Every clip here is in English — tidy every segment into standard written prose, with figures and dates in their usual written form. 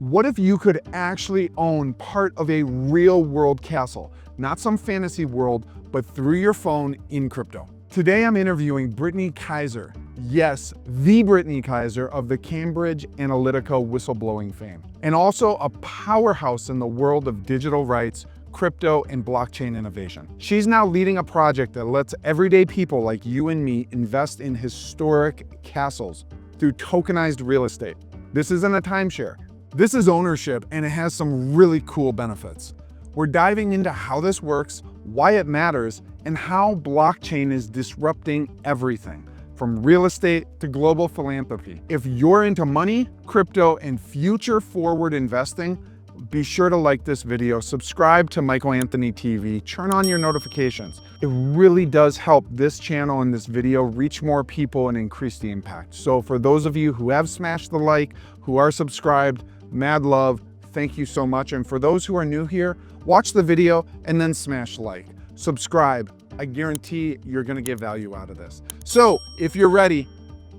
What if you could actually own part of a real world castle? Not some fantasy world, but through your phone in crypto. Today I'm interviewing Brittany Kaiser. Yes, the Brittany Kaiser of the Cambridge Analytica whistleblowing fame. And also a powerhouse in the world of digital rights, crypto, and blockchain innovation. She's now leading a project that lets everyday people like you and me invest in historic castles through tokenized real estate. This isn't a timeshare. This is ownership, and it has some really cool benefits. We're diving into how this works, why it matters, and how blockchain is disrupting everything, from real estate to global philanthropy. If you're into money, crypto, and future-forward investing, be sure to like this video, subscribe to Michael Anthony TV, turn on your notifications. It really does help this channel and this video reach more people and increase the impact. So for those of you who have smashed the like, who are subscribed, mad love, thank you so much. And for those who are new here, watch the video and then smash like, subscribe. I guarantee you're gonna get value out of this. So if you're ready,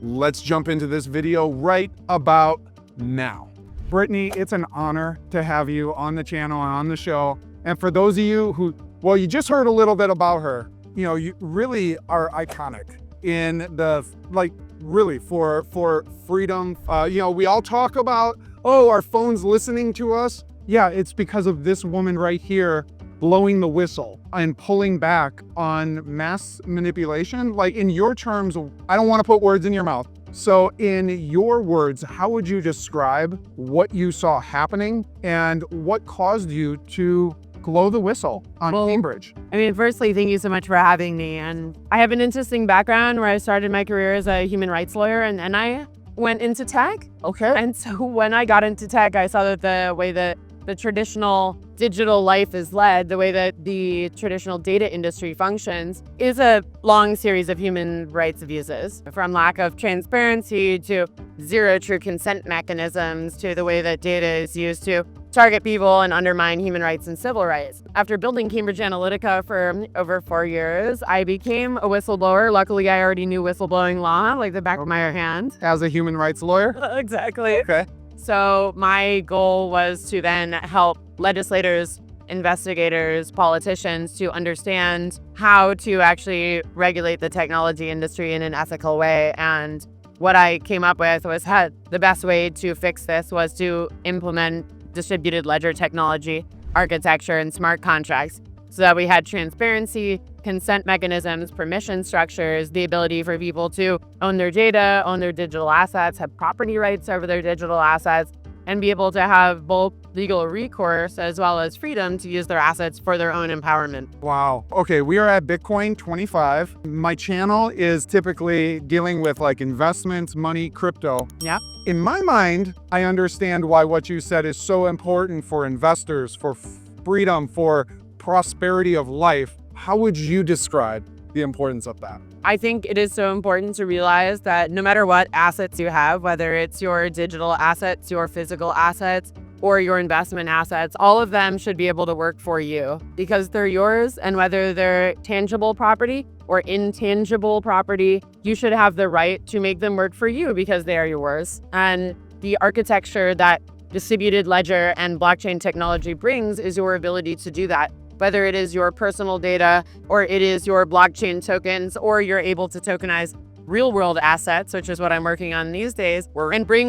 let's jump into this video right about now. Brittany, it's an honor to have you on the channel and on the show. And for those of you who, well, you just heard a little bit about her, you really are iconic in the, really for freedom. We all talk about, oh, our phone's listening to us. Yeah, it's because of this woman right here blowing the whistle and pulling back on mass manipulation. Like in your terms, I don't want to put words in your mouth. So in your words, how would you describe what you saw happening and what caused you to blow the whistle on Cambridge? I mean, firstly, thank you so much for having me. And I have an interesting background where I started my career as a human rights lawyer, and I went into tech. Okay. And so when I got into tech, I saw that the way that the traditional digital life is led, the way that the traditional data industry functions, is a long series of human rights abuses, from lack of transparency to zero true consent mechanisms to the way that data is used to target people and undermine human rights and civil rights. After building Cambridge Analytica for over 4 years, I became a whistleblower. Luckily, I already knew whistleblowing law like the back of my hand. As a human rights lawyer? Exactly. Okay. So my goal was to then help legislators, investigators, politicians to understand how to actually regulate the technology industry in an ethical way. And what I came up with was the best way to fix this was to implement distributed ledger technology, architecture, and smart contracts so that we had transparency, consent mechanisms, permission structures, the ability for people to own their data, own their digital assets, have property rights over their digital assets, and be able to have both legal recourse as well as freedom to use their assets for their own empowerment. Wow. Okay, we are at Bitcoin 25. My channel is typically dealing with investments, money, crypto. Yeah. In my mind, I understand why what you said is so important for investors, for freedom, for prosperity of life. How would you describe the importance of that? I think it is so important to realize that no matter what assets you have, whether it's your digital assets, your physical assets, or your investment assets, all of them should be able to work for you because they're yours. And whether they're tangible property or intangible property, you should have the right to make them work for you because they are yours. And the architecture that distributed ledger and blockchain technology brings is your ability to do that. Whether it is your personal data or it is your blockchain tokens, or you're able to tokenize real world assets, which is what I'm working on these days,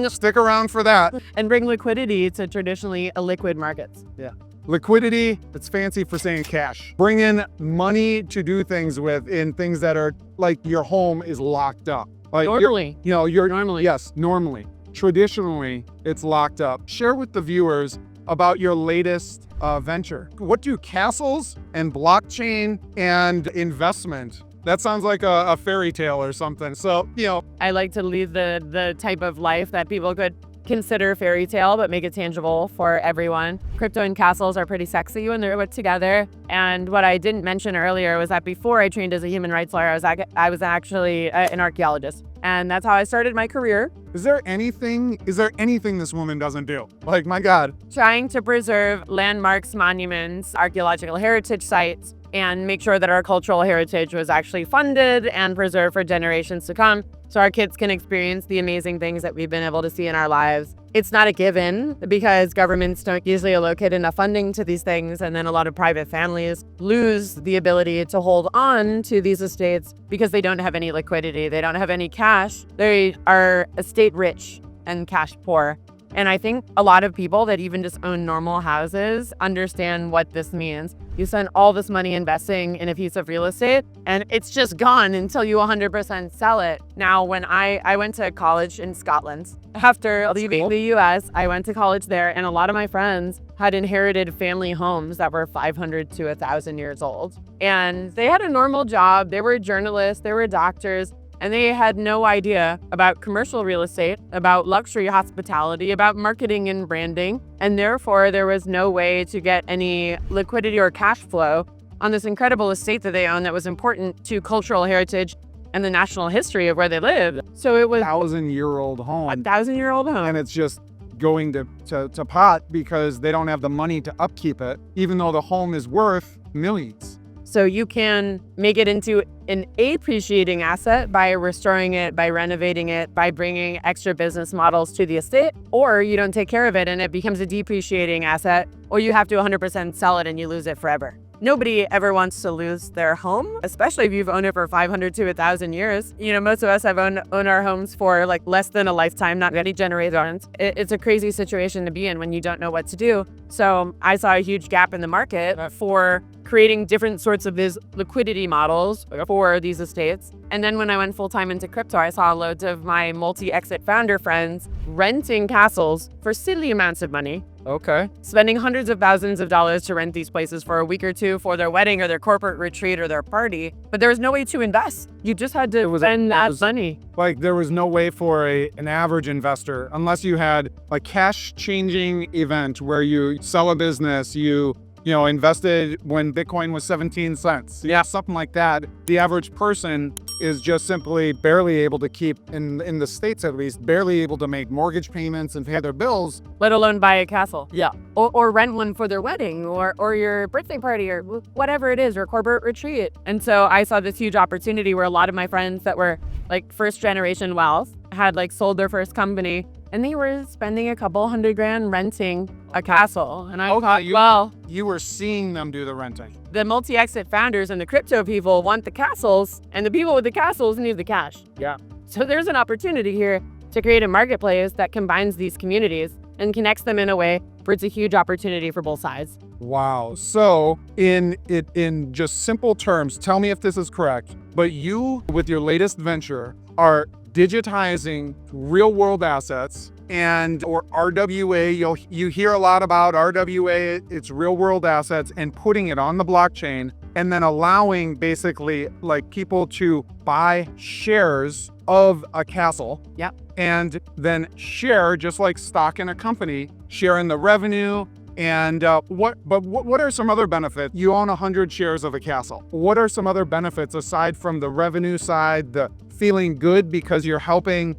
Stick around for that. and bring liquidity to traditionally illiquid markets. Yeah. Liquidity, it's fancy for saying cash. Bring in money to do things with in things that are like your home is locked up. Normally. Normally. Yes, normally. Traditionally, it's locked up. Share with the viewers about your latest venture. What do castles and blockchain and investment? That sounds like a fairy tale or something. So, I like to lead the type of life that people could consider fairy tale, but make it tangible for everyone. Crypto and castles are pretty sexy when they're put together. And what I didn't mention earlier was that before I trained as a human rights lawyer, I was actually an archaeologist. And that's how I started my career. Is there anything this woman doesn't do? Like, my God. Trying to preserve landmarks, monuments, archaeological heritage sites, and make sure that our cultural heritage was actually funded and preserved for generations to come so our kids can experience the amazing things that we've been able to see in our lives it's not a given because governments don't usually allocate enough funding to these things. And then a lot of private families lose the ability to hold on to these estates because they don't have any liquidity. They don't have any cash. They are estate rich and cash poor. And I think a lot of people that even just own normal houses understand what this means. You spend all this money investing in a piece of real estate and it's just gone until you 100% sell it. Now, when I went to college in Scotland, after leaving the US, I went to college there and a lot of my friends had inherited family homes that were 500 to 1,000 years old. And they had a normal job. They were journalists, they were doctors, and they had no idea about commercial real estate, about luxury hospitality, about marketing and branding. And therefore, there was no way to get any liquidity or cash flow on this incredible estate that they owned that was important to cultural heritage and the national history of where they lived. So it was 1,000-year-old home. 1,000-year-old home. And it's just going to pot because they don't have the money to upkeep it, even though the home is worth millions. So you can make it into an appreciating asset by restoring it, by renovating it, by bringing extra business models to the estate, or you don't take care of it and it becomes a depreciating asset, or you have to 100% sell it and you lose it forever. Nobody ever wants to lose their home, especially if you've owned it for 500 to 1,000 years. You know, most of us have owned our homes for like less than a lifetime, not many generations. It's a crazy situation to be in when you don't know what to do. So I saw a huge gap in the market for creating different sorts of these liquidity models for these estates. And then when I went full-time into crypto, I saw loads of my multi-exit founder friends renting castles for silly amounts of money. Okay. Spending hundreds of thousands of dollars to rent these places for a week or two for their wedding or their corporate retreat or their party. But there was no way to invest. You just had to spend that money. Like there was no way for an average investor, unless you had a cash-changing event where you sell a business, you invested when Bitcoin was 17 cents. Yeah, something like that. The average person is just simply barely able to keep, in the States at least, barely able to make mortgage payments and pay their bills. Let alone buy a castle. Yeah. Or rent one for their wedding or your birthday party or whatever it is, or corporate retreat. And so I saw this huge opportunity where a lot of my friends that were like first generation wealth had like sold their first company and they were spending a couple $100,000 renting a castle. And I thought, you were seeing them do the renting. The multi-exit founders and the crypto people want the castles, and the people with the castles need the cash. Yeah. So there's an opportunity here to create a marketplace that combines these communities and connects them in a way where it's a huge opportunity for both sides. Wow. So in just simple terms, tell me if this is correct, but you, with your latest venture, are digitizing real world assets or RWA. You hear a lot about RWA, it's real world assets, and putting it on the blockchain and then allowing basically like people to buy shares of a castle. Yep. And then share, just like stock in a company, share in the revenue. And what are some other benefits? You own 100 shares of a castle. What are some other benefits aside from the revenue side, the feeling good because you're helping,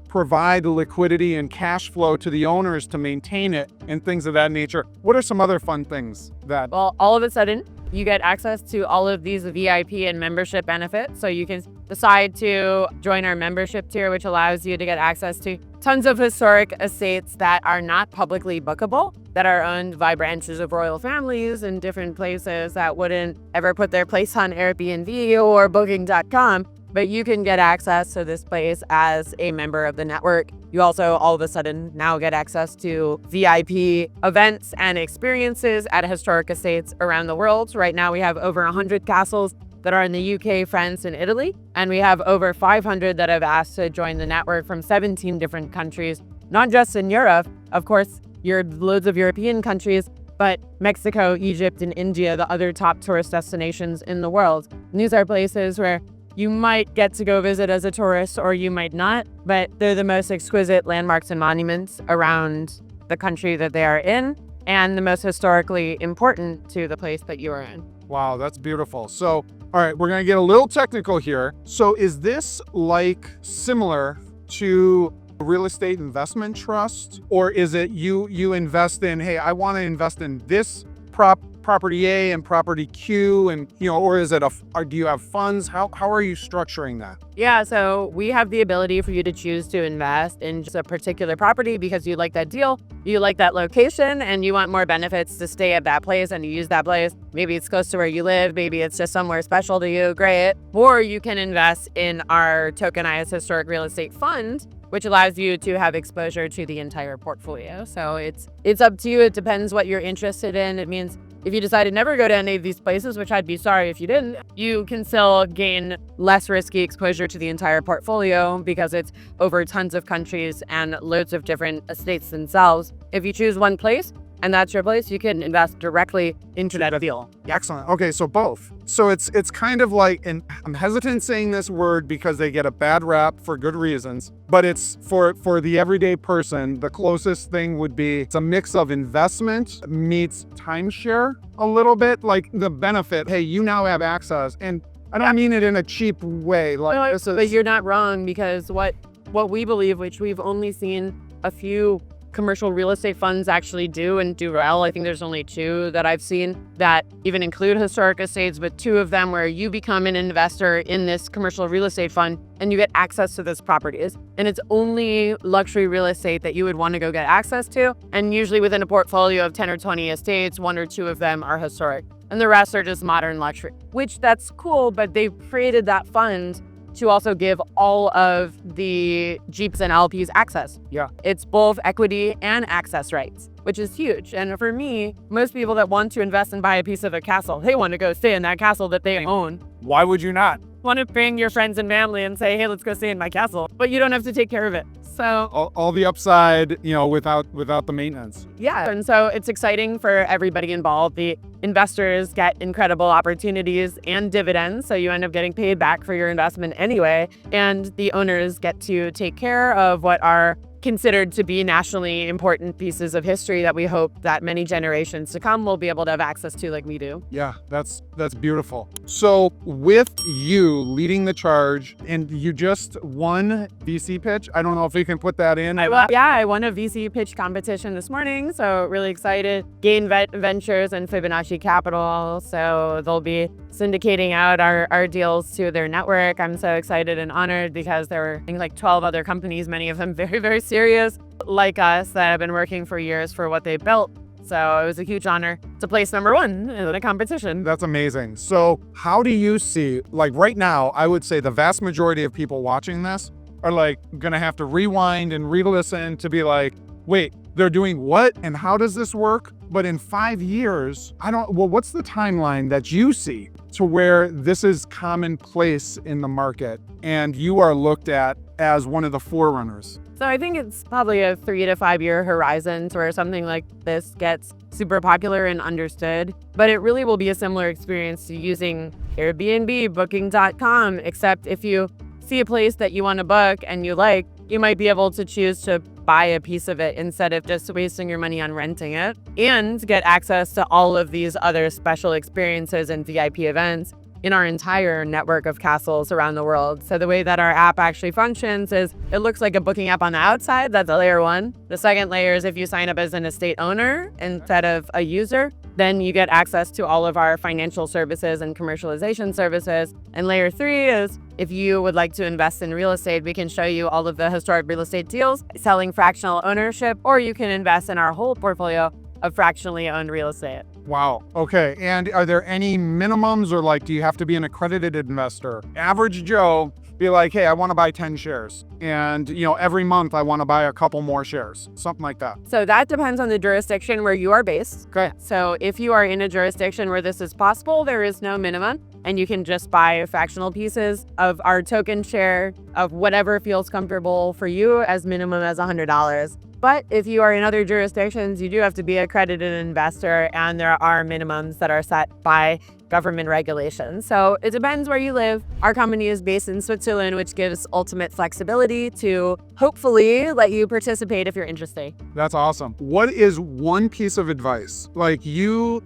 provide liquidity and cash flow to the owners to maintain it and things of that nature? What are some other fun things that? Well, all of a sudden, you get access to all of these VIP and membership benefits. So you can decide to join our membership tier, which allows you to get access to tons of historic estates that are not publicly bookable, that are owned by branches of royal families in different places that wouldn't ever put their place on Airbnb or Booking.com. But you can get access to this place as a member of the network. You also all of a sudden now get access to VIP events and experiences at historic estates around the world. Right now we have over 100 castles that are in the UK, France, and Italy. And we have over 500 that have asked to join the network from 17 different countries, not just in Europe. Of course, loads of European countries, but Mexico, Egypt, and India, the other top tourist destinations in the world. And these are places where you might get to go visit as a tourist or you might not, but they're the most exquisite landmarks and monuments around the country that they are in and the most historically important to the place that you are in. Wow, that's beautiful. So, all right, we're going to get a little technical here. So is this like similar to a real estate investment trust, or is it you invest in, hey, I want to invest in this property A and property Q, and or is it or do you have funds? How are you structuring that? Yeah, so we have the ability for you to choose to invest in just a particular property because you like that deal, you like that location, and you want more benefits to stay at that place and to use that place. Maybe it's close to where you live, maybe it's just somewhere special to you, great. Or you can invest in our tokenized historic real estate fund, which allows you to have exposure to the entire portfolio. So it's up to you. It depends what you're interested in. It means if you decide to never go to any of these places, which I'd be sorry if you didn't, you can still gain less risky exposure to the entire portfolio because it's over tons of countries and loads of different estates themselves. If you choose one place, and that's your place, you can invest directly into that deal. Excellent. Okay, so both. So it's kind of like, and I'm hesitant saying this word because they get a bad rap for good reasons, but it's for the everyday person, the closest thing would be it's a mix of investment meets timeshare a little bit, like the benefit, hey, you now have access. And I don't mean it in a cheap way. But you're not wrong, because what we believe, which we've only seen a few commercial real estate funds actually do and do well. I think there's only 2 that I've seen that even include historic estates, but 2 of them where you become an investor in this commercial real estate fund and you get access to those properties. And it's only luxury real estate that you would want to go get access to. And usually within a portfolio of 10 or 20 estates, 1 or 2 of them are historic. And the rest are just modern luxury, which that's cool, but they've created that fund to also give all of the Jeeps and LPs access. Yeah. It's both equity and access rights, which is huge. And for me, most people that want to invest and buy a piece of a castle, they want to go stay in that castle that they own. Why would you not? Want to bring your friends and family and say, hey, let's go stay in my castle, but you don't have to take care of it. So all the upside, without the maintenance. Yeah. And so it's exciting for everybody involved. The investors get incredible opportunities and dividends. So you end up getting paid back for your investment anyway. And the owners get to take care of what are considered to be nationally important pieces of history that we hope that many generations to come will be able to have access to like we do. Yeah, that's beautiful. So with you leading the charge, and you just won VC pitch, I don't know if you can put that in. I won a VC pitch competition this morning, so really excited. Gain Ventures and Fibonacci Capital, so they'll be syndicating out our deals to their network. I'm so excited and honored because there were, I think, like 12 other companies, many of them very, very serious, like us, that have been working for years for what they built. So it was a huge honor to place number 1 in a competition. That's amazing. So how do you see, like right now, I would say the vast majority of people watching this are like gonna have to rewind and re-listen to be like, wait, they're doing what? And how does this work? But in 5 years, what's the timeline that you see to where this is commonplace in the market and you are looked at as one of the forerunners? So I think it's probably a 3 to 5 year horizon to where something like this gets super popular and understood. But it really will be a similar experience to using Airbnb, Booking.com, except if you see a place that you want to book and you like, you might be able to choose to buy a piece of it instead of just wasting your money on renting it, and get access to all of these other special experiences and VIP events in our entire network of castles around the world. So the way that our app actually functions is it looks like a booking app on the outside. That's a layer 1. The second layer is if you sign up as an estate owner instead of a user, then you get access to all of our financial services and commercialization services. And layer 3 is if you would like to invest in real estate, we can show you all of the historic real estate deals, selling fractional ownership, or you can invest in our whole portfolio of fractionally owned real estate. Wow. Okay. And are there any minimums, or like, do you have to be an accredited investor? Average Joe, be like, hey, I want to buy 10 shares. And, every month I want to buy a couple more shares, something like that. So that depends on the jurisdiction where you are based. Okay. So if you are in a jurisdiction where this is possible, there is no minimum. And you can just buy fractional pieces of our token share of whatever feels comfortable for you, as minimum as $100. But if you are in other jurisdictions, you do have to be an accredited investor, and there are minimums that are set by government regulations. So it depends where you live. Our company is based in Switzerland, which gives ultimate flexibility to hopefully let you participate if you're interested. That's awesome. What is one piece of advice? Like you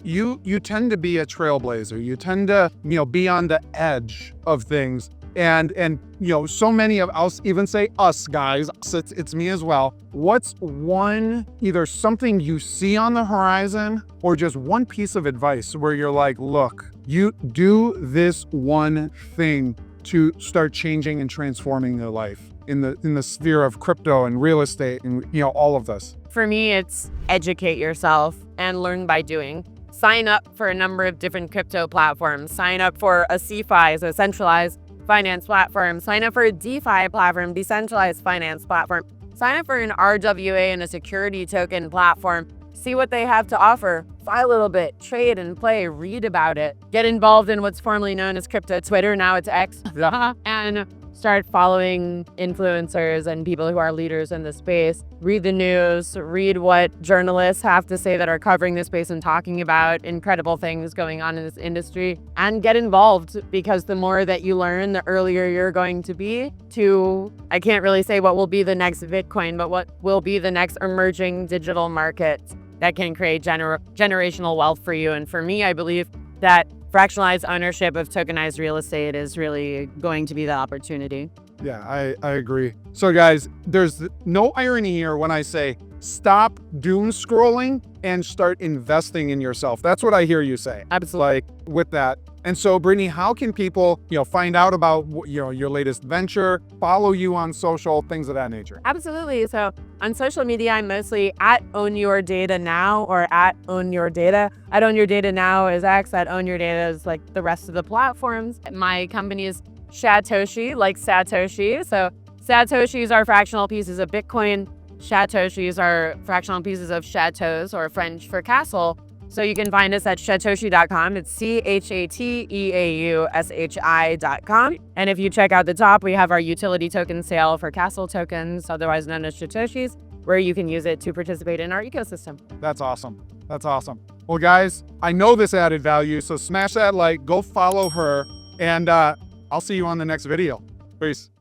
tend to be a trailblazer. You tend to, be on the edge of things. and so many of us, even say us guys, it's me as well. What's one, either something you see on the horizon or just one piece of advice where you're like, look, you do this one thing to start changing and transforming your life in the sphere of crypto and real estate and all of this? For me, it's educate yourself and learn by doing. Sign up for a number of different crypto platforms. Sign up for a CeFi, so centralized finance platform. Sign up for a DeFi platform, decentralized finance platform. Sign up for an RWA and a security token platform. See what they have to offer. Buy a little bit, trade and play, read about it. Get involved in what's formerly known as crypto Twitter, now it's X. And start following influencers and people who are leaders in the space. Read the news, read what journalists have to say that are covering this space and talking about incredible things going on in this industry, and get involved, because the more that you learn, the earlier you're going to be to, I can't really say what will be the next Bitcoin, but what will be the next emerging digital market that can create generational wealth for you. And for me, I believe that fractionalized ownership of tokenized real estate is really going to be the opportunity. Yeah, I agree. So guys, there's no irony here when I say stop doom scrolling and start investing in yourself. That's what I hear you say. Absolutely. Like with that. And so Brittany, how can people, find out about your latest venture, follow you on social, things of that nature? Absolutely. So on social media, I'm mostly at Own Your Data Now or at Own Your Data. At Own Your Data Now is X. At Own Your Data is like the rest of the platforms. My company is Satoshi, like Satoshi. So Satoshis are fractional pieces of Bitcoin. Satoshis are fractional pieces of chateaus, or French for castle. So you can find us at Chatoshi.com. It's CHATEAUSHI.com. And if you check out the top, we have our utility token sale for castle tokens, otherwise known as Satoshis, where you can use it to participate in our ecosystem. That's awesome. That's awesome. Well, guys, I know this added value, so smash that like, go follow her, and I'll see you on the next video. Peace.